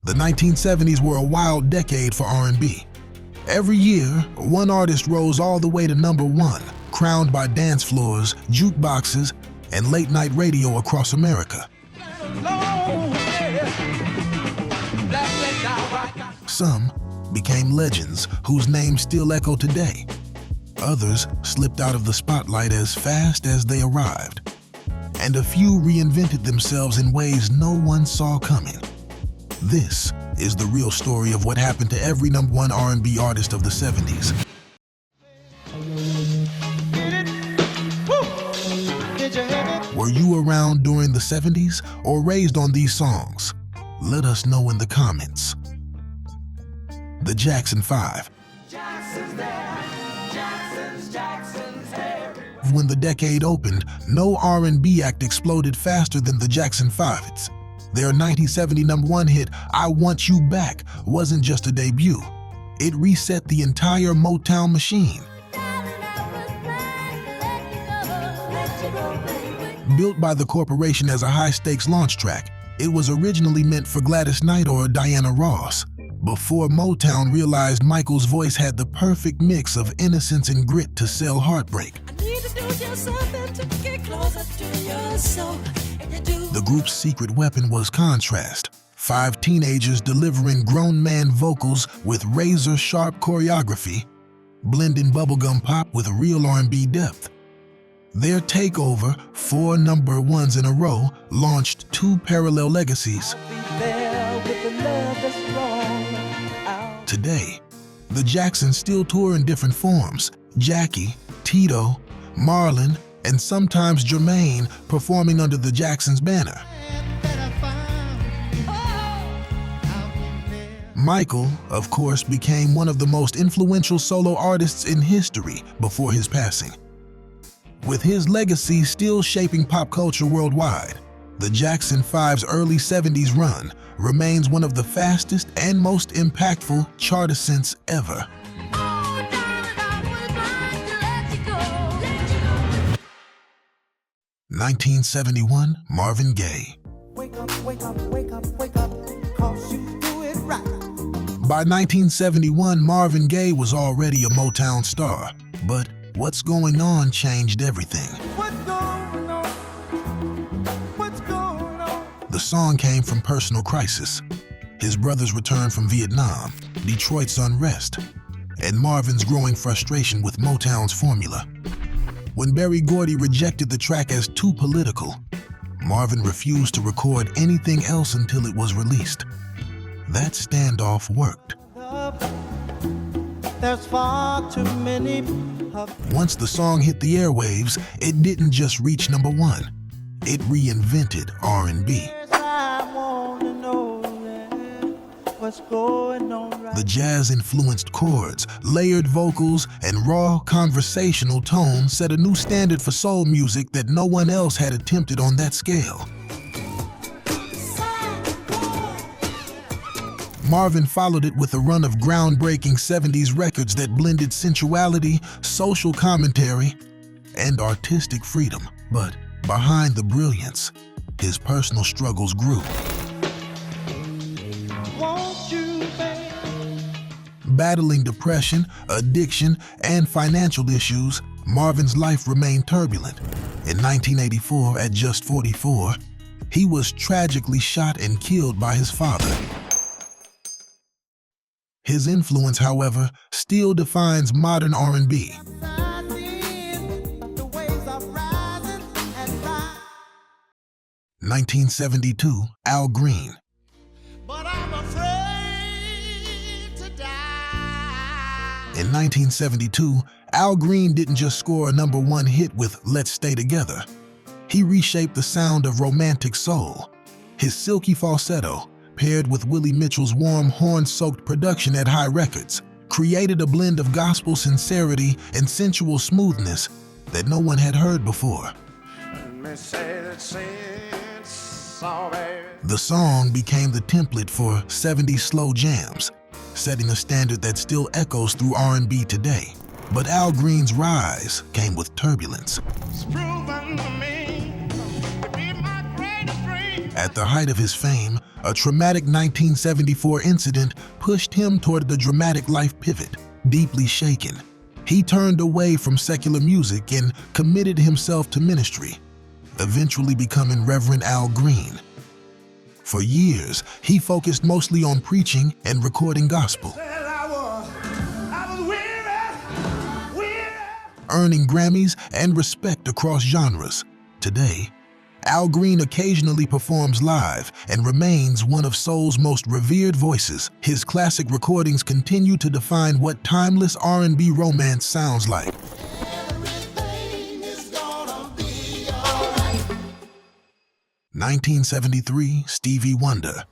The 1970s were a wild decade for R&B. Every year, one artist rose all the way to number one, crowned by dance floors, jukeboxes, and late-night radio across America. Some became legends whose names still echo today. Others slipped out of the spotlight as fast as they arrived. And a few reinvented themselves in ways no one saw coming. This is the real story of what happened to every number one R&B artist of the 70s. Were you around during the 70s or raised on these songs? Let us know in the comments. The Jackson 5. When the decade opened, no R&B act exploded faster than the Jackson 5's. Their 1970 number one hit, I Want You Back, wasn't just a debut. It reset the entire Motown machine. Built by the corporation as a high-stakes launch track, it was originally meant for Gladys Knight or Diana Ross, before Motown realized Michael's voice had the perfect mix of innocence and grit to sell heartbreak. The group's secret weapon was contrast. 5 teenagers delivering grown man vocals with razor-sharp choreography, blending bubblegum pop with real R&B depth. Their takeover, 4 number ones in a row, launched 2 parallel legacies. Today, the Jacksons still tour in different forms. Jackie, Tito, Marlon, and sometimes Jermaine performing under the Jacksons banner. Michael, of course, became one of the most influential solo artists in history before his passing. With his legacy still shaping pop culture worldwide, the Jackson 5's early 70s run remains one of the fastest and most impactful chart ascents ever. 1971, Marvin Gaye. Wake up, wake up, wake up, wake up, 'cause you do it right. By 1971, Marvin Gaye was already a Motown star, but What's Going On changed everything. What's going on? What's going on? The song came from personal crisis. His brother's return from Vietnam, Detroit's unrest, and Marvin's growing frustration with Motown's formula. When Berry Gordy rejected the track as too political, Marvin refused to record anything else until it was released. That standoff worked. There's far too many. Once the song hit the airwaves, it didn't just reach number one. It reinvented R&B. I wanna know what's going on right. The jazz-influenced chords, layered vocals, and raw conversational tone set a new standard for soul music that no one else had attempted on that scale. Marvin followed it with a run of groundbreaking 70s records that blended sensuality, social commentary, and artistic freedom. But behind the brilliance, his personal struggles grew. Won't you, babe? Battling depression, addiction, and financial issues, Marvin's life remained turbulent. In 1984, at just 44, he was tragically shot and killed by his father. His influence, however, still defines modern R&B. 1972, Al Green. But I'm afraid to die. In 1972, Al Green didn't just score a number one hit with Let's Stay Together. He reshaped the sound of romantic soul. His silky falsetto, paired with Willie Mitchell's warm horn-soaked production at High Records, created a blend of gospel sincerity and sensual smoothness that no one had heard before. The song became the template for 70s slow jams, setting a standard that still echoes through R&B today. But Al Green's rise came with turbulence. At the height of his fame, A traumatic 1974 incident pushed him toward the dramatic life pivot. Deeply shaken, he turned away from secular music and committed himself to ministry, eventually becoming Reverend Al Green. For years, he focused mostly on preaching and recording gospel, earning Grammys and respect across genres. Today, Al Green occasionally performs live and remains one of soul's most revered voices. His classic recordings continue to define what timeless R&B romance sounds like. 1973, Stevie Wonder.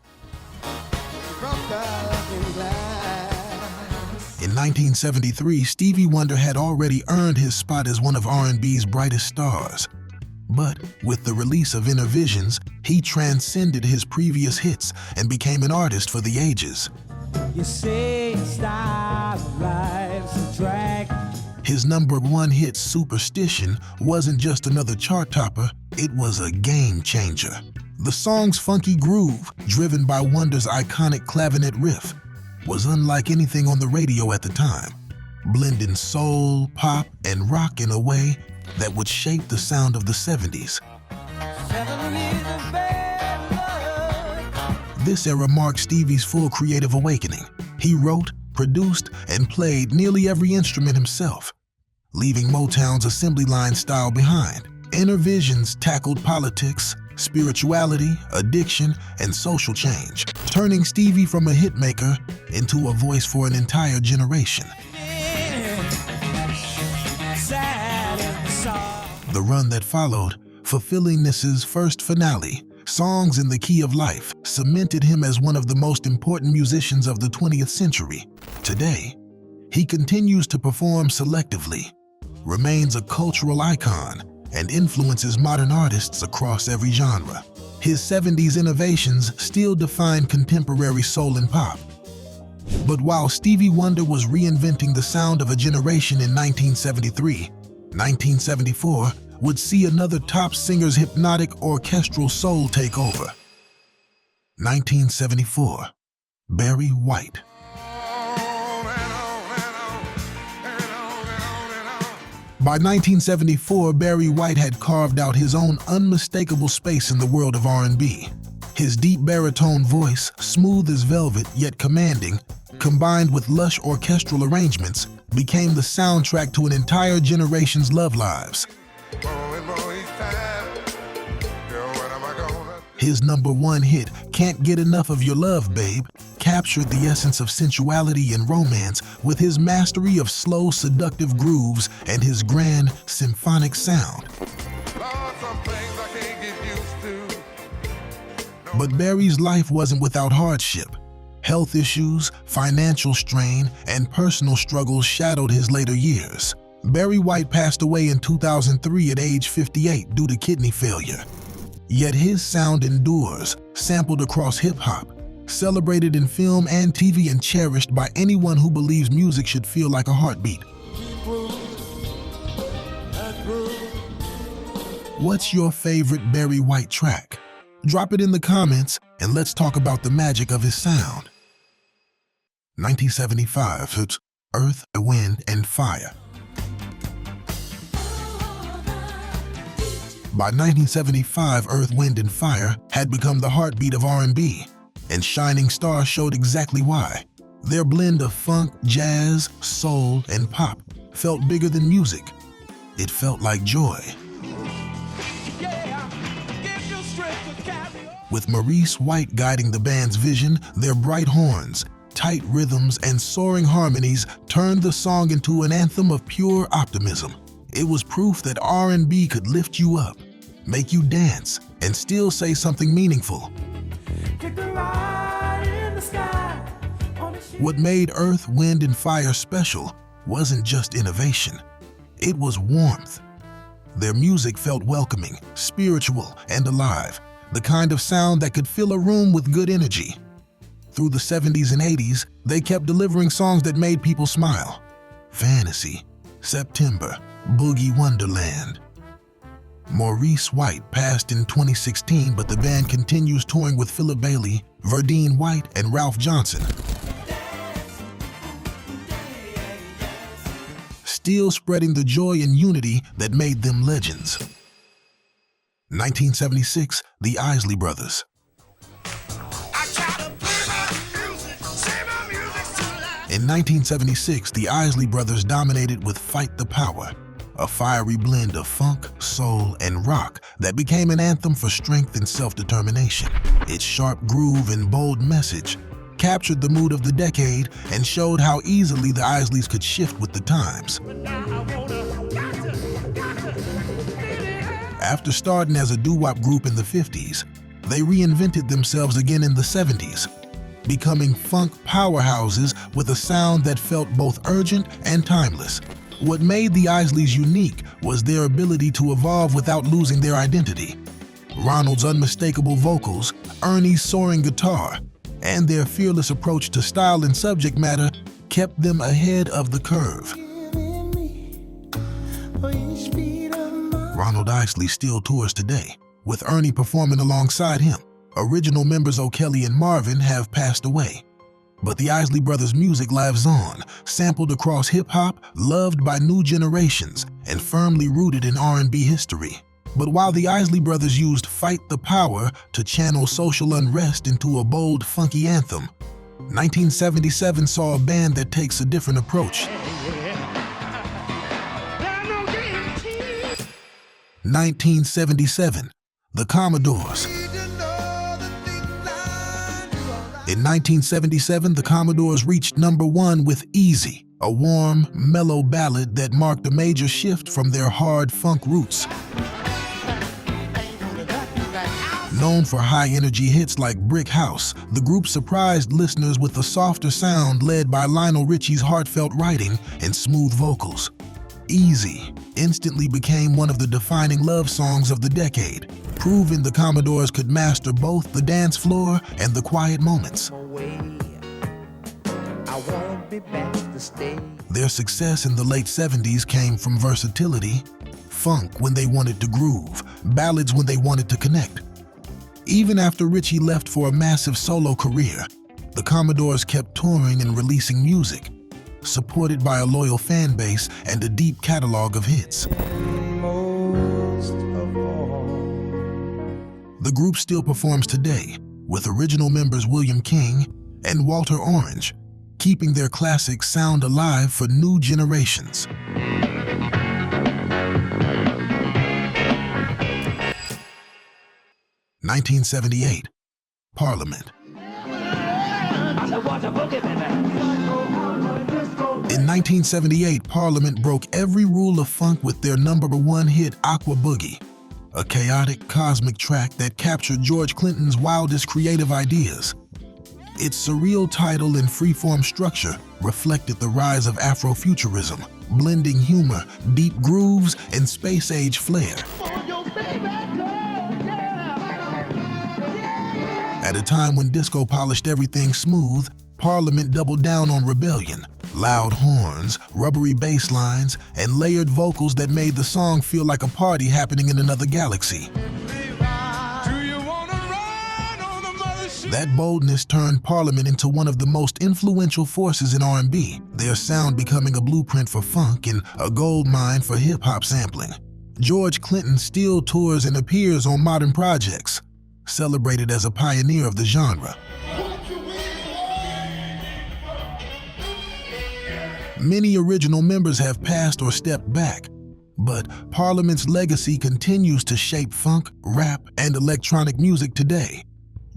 In 1973, Stevie Wonder had already earned his spot as one of R&B's brightest stars. But with the release of Inner Visions, he transcended his previous hits and became an artist for the ages. You say stars, life's a drag. His #1 hit, Superstition, wasn't just another chart topper, it was a game changer. The song's funky groove, driven by Wonder's iconic clavinet riff, was unlike anything on the radio at the time, blending soul, pop, and rock in a way that would shape the sound of the 70s. This era marked Stevie's full creative awakening. He wrote, produced, and played nearly every instrument himself, leaving Motown's assembly line style behind. Inner Visions tackled politics, spirituality, addiction, and social change, turning Stevie from a hitmaker into a voice for an entire generation. The run that followed, fulfilling Niss's first finale, Songs in the Key of Life, cemented him as one of the most important musicians of the 20th century. Today, he continues to perform selectively, remains a cultural icon, and influences modern artists across every genre. His 70s innovations still define contemporary soul and pop. But while Stevie Wonder was reinventing the sound of a generation in 1973, 1974 would see another top singer's hypnotic orchestral soul take over. 1974, Barry White. By 1974, Barry White had carved out his own unmistakable space in the world of R&B. His deep baritone voice, smooth as velvet yet commanding, combined with lush orchestral arrangements, became the soundtrack to an entire generation's love lives. His #1 hit, Can't Get Enough of Your Love, Babe, captured the essence of sensuality and romance with his mastery of slow, seductive grooves and his grand, symphonic sound. But Barry's life wasn't without hardship. Health issues, financial strain, and personal struggles shadowed his later years. Barry White passed away in 2003 at age 58 due to kidney failure. Yet his sound endures, sampled across hip-hop, celebrated in film and TV, and cherished by anyone who believes music should feel like a heartbeat. What's your favorite Barry White track? Drop it in the comments and let's talk about the magic of his sound. 1975, it's Earth, Wind, and Fire. By 1975, Earth, Wind, and Fire had become the heartbeat of R&B, and Shining Star showed exactly why. Their blend of funk, jazz, soul, and pop felt bigger than music. It felt like joy. With Maurice White guiding the band's vision, their bright horns, tight rhythms, and soaring harmonies turned the song into an anthem of pure optimism. It was proof that R&B could lift you up, make you dance, and still say something meaningful. What made Earth, Wind, and Fire special wasn't just innovation, it was warmth. Their music felt welcoming, spiritual, and alive, the kind of sound that could fill a room with good energy. Through the 70s and 80s, they kept delivering songs that made people smile. Fantasy, September, Boogie Wonderland. Maurice White passed in 2016, but the band continues touring with Philip Bailey, Verdine White, and Ralph Johnson, still spreading the joy and unity that made them legends. 1976, the Isley Brothers. In 1976, the Isley Brothers dominated with Fight the Power, a fiery blend of funk, soul, and rock that became an anthem for strength and self-determination. Its sharp groove and bold message captured the mood of the decade and showed how easily the Isleys could shift with the times. After starting as a doo-wop group in the 50s, they reinvented themselves again in the 70s, becoming funk powerhouses with a sound that felt both urgent and timeless. What made the Isleys unique was their ability to evolve without losing their identity. Ronald's unmistakable vocals, Ernie's soaring guitar, and their fearless approach to style and subject matter kept them ahead of the curve. Ronald Isley still tours today, with Ernie performing alongside him. Original members O'Kelly and Marvin have passed away, but the Isley Brothers' music lives on, sampled across hip-hop, loved by new generations, and firmly rooted in R&B history. But while the Isley Brothers used Fight the Power to channel social unrest into a bold, funky anthem, 1977 saw a band that takes a different approach. 1977, the Commodores. In 1977, the Commodores reached #1 with Easy, a warm, mellow ballad that marked a major shift from their hard funk roots. Known for high-energy hits like Brick House, the group surprised listeners with a softer sound led by Lionel Richie's heartfelt writing and smooth vocals. Easy instantly became one of the defining love songs of the decade, proving the Commodores could master both the dance floor and the quiet moments. Their success in the late 70s came from versatility, funk when they wanted to groove, ballads when they wanted to connect. Even after Richie left for a massive solo career, the Commodores kept touring and releasing music, supported by a loyal fan base and a deep catalog of hits. The group still performs today, with original members William King and Walter Orange, keeping their classic sound alive for new generations. (1978) Parliament. In 1978, Parliament broke every rule of funk with their #1 hit, Aqua Boogie, a chaotic, cosmic track that captured George Clinton's wildest creative ideas. Its surreal title and freeform structure reflected the rise of Afrofuturism, blending humor, deep grooves, and space-age flair. At a time when disco polished everything smooth, Parliament doubled down on rebellion, loud horns, rubbery bass lines, and layered vocals that made the song feel like a party happening in another galaxy. That boldness turned Parliament into one of the most influential forces in R&B, their sound becoming a blueprint for funk and a goldmine for hip-hop sampling. George Clinton still tours and appears on modern projects, celebrated as a pioneer of the genre. Many original members have passed or stepped back, but Parliament's legacy continues to shape funk, rap, and electronic music today.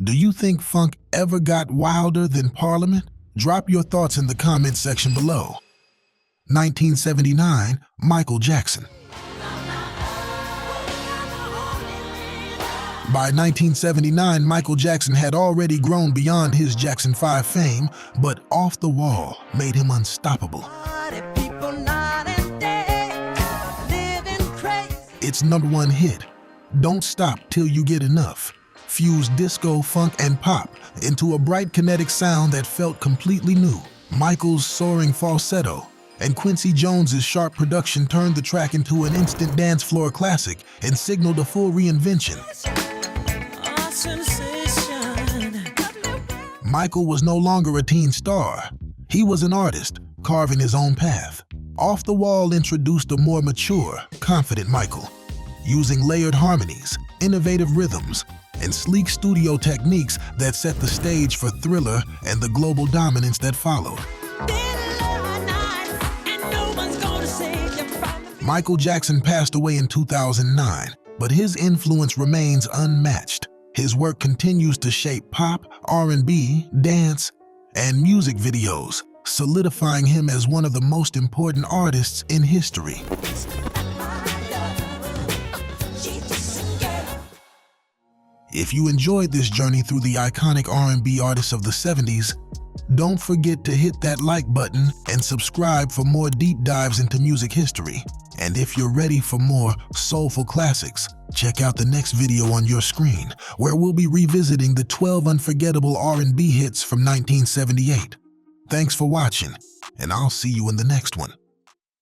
Do you think funk ever got wilder than Parliament? Drop your thoughts in the comments section below. 1979, Michael Jackson. By 1979, Michael Jackson had already grown beyond his Jackson 5 fame, but Off the Wall made him unstoppable. Its #1 hit, Don't Stop Till You Get Enough, fused disco, funk, and pop into a bright kinetic sound that felt completely new. Michael's soaring falsetto, and Quincy Jones's sharp production turned the track into an instant dance floor classic and signaled a full reinvention. Michael was no longer a teen star. He was an artist, carving his own path. Off the Wall introduced a more mature, confident Michael, using layered harmonies, innovative rhythms, and sleek studio techniques that set the stage for Thriller and the global dominance that followed. Michael Jackson passed away in 2009, but his influence remains unmatched. His work continues to shape pop, R&B, dance, and music videos, solidifying him as one of the most important artists in history. If you enjoyed this journey through the iconic R&B artists of the 70s, don't forget to hit that like button and subscribe for more deep dives into music history. And if you're ready for more soulful classics, check out the next video on your screen, where we'll be revisiting the 12 unforgettable R&B hits from 1978. Thanks for watching, and I'll see you in the next one.